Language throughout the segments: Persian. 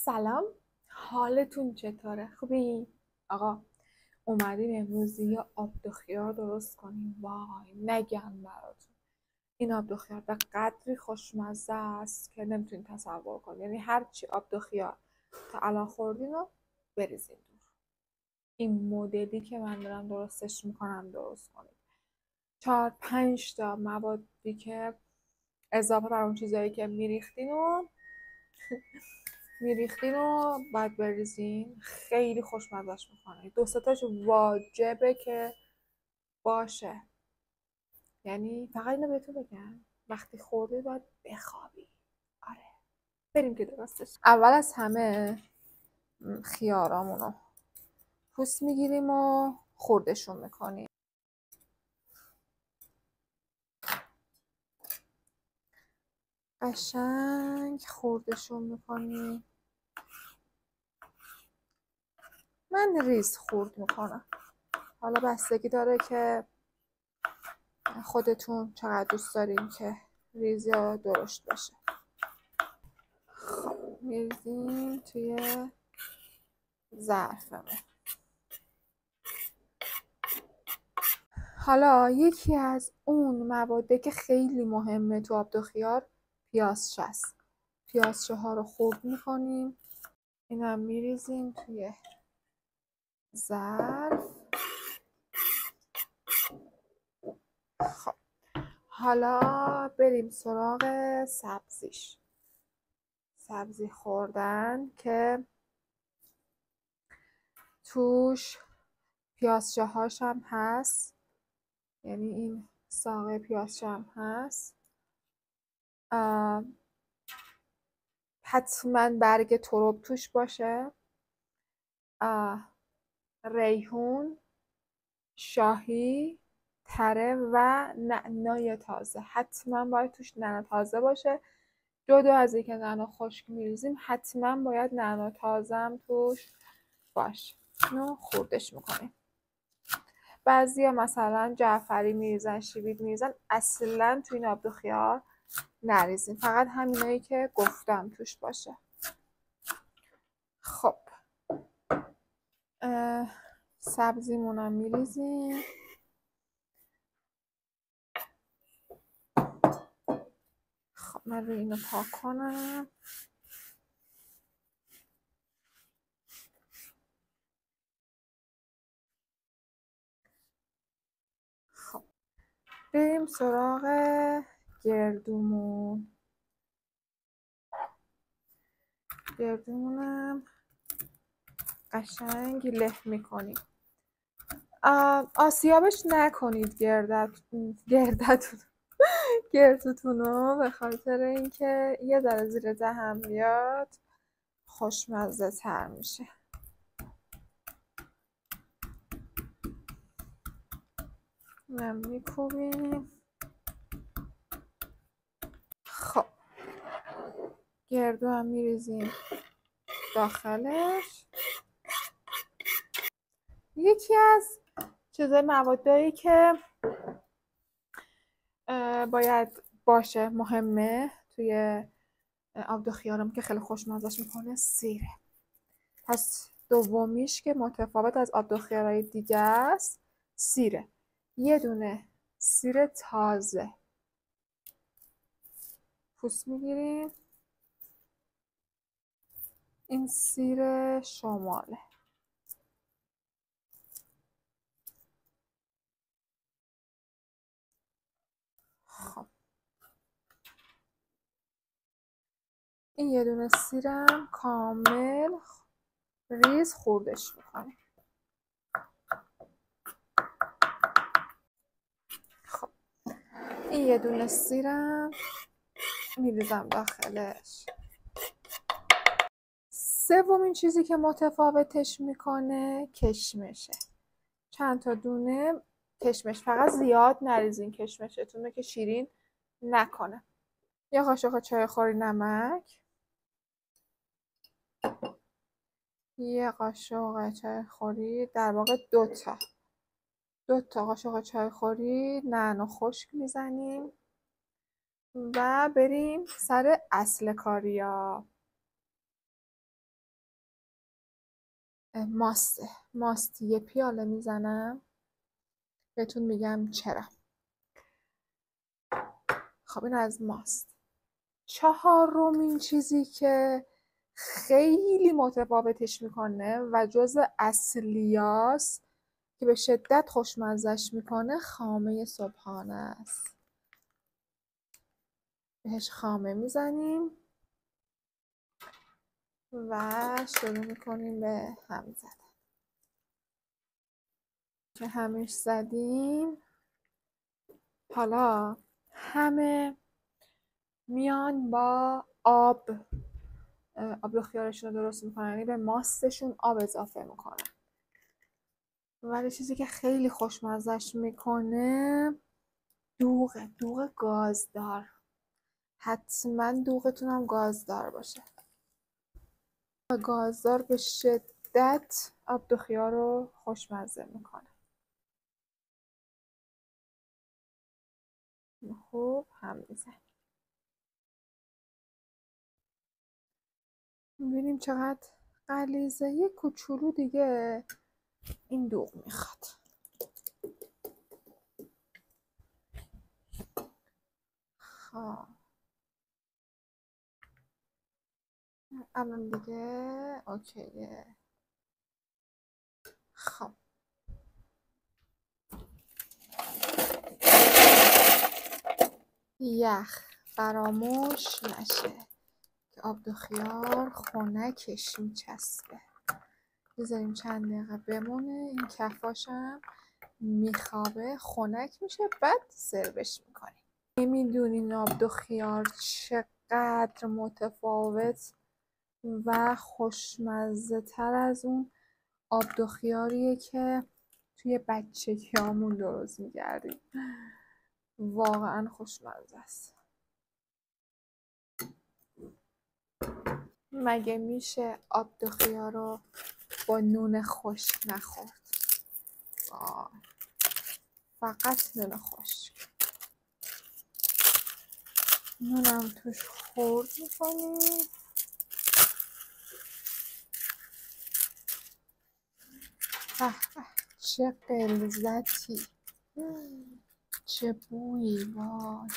سلام، حالتون چطوره؟ خوبی؟ آقا اومدیم امروز یه آب دو خیار درست کنیم. وای نگم براتون، این آب دو خیار به قدری خوشمزه است که نمیتونین تصور کنید. یعنی هر چی آب دو خیار تا الان خوردین رو بریزین دور. این مدلی که من دارم درستش میکنم درست کنید. 4-5 تا موادی که اضافه بر اون چیزایی که میریختین رو باید بریزین. خیلی خوشمزش میکنه. 2-3 تاش واجبه که باشه. یعنی فقط اینو بهتون بگم وقتی خوردی باید بخوابی. آره بریم که درستش. اول از همه خیارامونو پوست میگیریم و خوردشون میکنیم. قشنگ خوردشون میکنیم. من ریز خورد میکنم. حالا بستگی داره که خودتون چقدر دوست دارین که ریز یا درشت باشه. خب میریزیم توی ظرفمون. حالا یکی از اون مواده که خیلی مهمه تو آب دو خیار پیازچه است. پیازچه ها رو خرد میکنیم. اینم میریزیم توی ظرف. خب حالا بریم سراغ سبزیش. سبزی خوردن که توش پیازچه هاش هم هست. یعنی این ساقه پیازچه هم هست. حتما برگ ترب توش باشه. ریحون، شاهی، تره و نعنای تازه. حتما باید توش نعنا تازه باشه. جدا از اینکه نعنا خشک میریزیم حتما باید نعنا تازه هم توش باشه. اینو خوردش میکنیم. بعضیا مثلا جعفری میریزن، شیبید میریزن. اصلا تو این آب دو خیار نریزیم. فقط همینایی که گفتم توش باشه. خب سبزیمونم میریزیم. خب من روی اینو پاک کنم. خب بریم سراغ گردومون. گردومونم قشنگ له میکنیم. آسیابش نکنید گردوتونو، به خاطر اینکه یه ذره زیر دهن بیاد خوشمزه تر میشه. من میکوبیم. خب گردو هم میریزیم داخلش. یکی از چیزای موادایی که باید باشه مهمه توی آب دو خیارم که خیلی خوشمزه‌اش میکنه سیره. پس دومیش که متفاوت از آب دو خیارهای دیگه است سیره. یه دونه سیر تازه پوست میگیریم. این سیر شماله. خب این یه دونه سیرم کامل ریز خوردش میکنیم. خب این یه دونه سیرم میریزم داخلش. سومین چیزی که متفاوتش میکنه کشمشه. چند تا دونه کشمش. فقط زیاد نریزین کشمشتون رو که شیرین نکنه. یه قاشق چای خوری نمک. یه قاشق چای خوری، در واقع 2 تا قاشق چای خوری نعنا خشک میزنیم و بریم سر اصل کاریا. ماست 1 پیاله میزنم، بهتون میگم چرا. خب این از ماست. چهارمین چیزی که خیلی متفاوتش میکنه و جز اصلیاست که به شدت خوشمزش میکنه خامه صبحانه است. بهش خامه میزنیم و شروع میکنیم به هم زدن. که همش زدیم، حالا همه میان با آب خیارشون رو درست میکنن، یعنی به ماستشون آب اضافه میکنن. ولی چیزی که خیلی خوشمزش میکنه دوغ گازدار. حتما دوغتون هم گازدار باشه. گازدار به شدت آب دو خیار رو خوشمزه میکنه. خوب هم میزن. میبینیم چقدر غلیظه. یه کوچولو دیگه این دوغ میخواد. خب الان دیگه اوکیه. خب یخ فراموش نشه که آب دو خیار خنکش میچسبه. بذاریم چند دقیقه بمونه، این کفاشم میخوابه، خنک میشه، بعد سروش میکنیم. نمیدونین آب دو خیار چقدر متفاوت و خوشمزه تر از اون آب دو خیاریه که توی بچگیامون درست میکردیم. واقعا خوشمزه است. مگه میشه آب دو خیار رو با نون خشک نخورد؟ فقط نون خشک. نونم توش خورد میکنیم. چه غلظتی، چه بویی. وای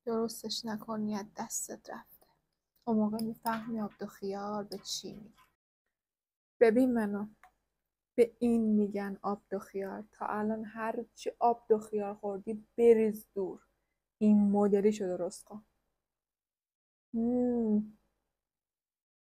درستش نکنی از دستت رفته. اون موقع میفهمی آب دو خیار به چی میگه. ببین منو، به این میگن آب دو خیار. تا الان هر چی آب دو خیار خوردی بریز دور، این مدلیشو درست کن.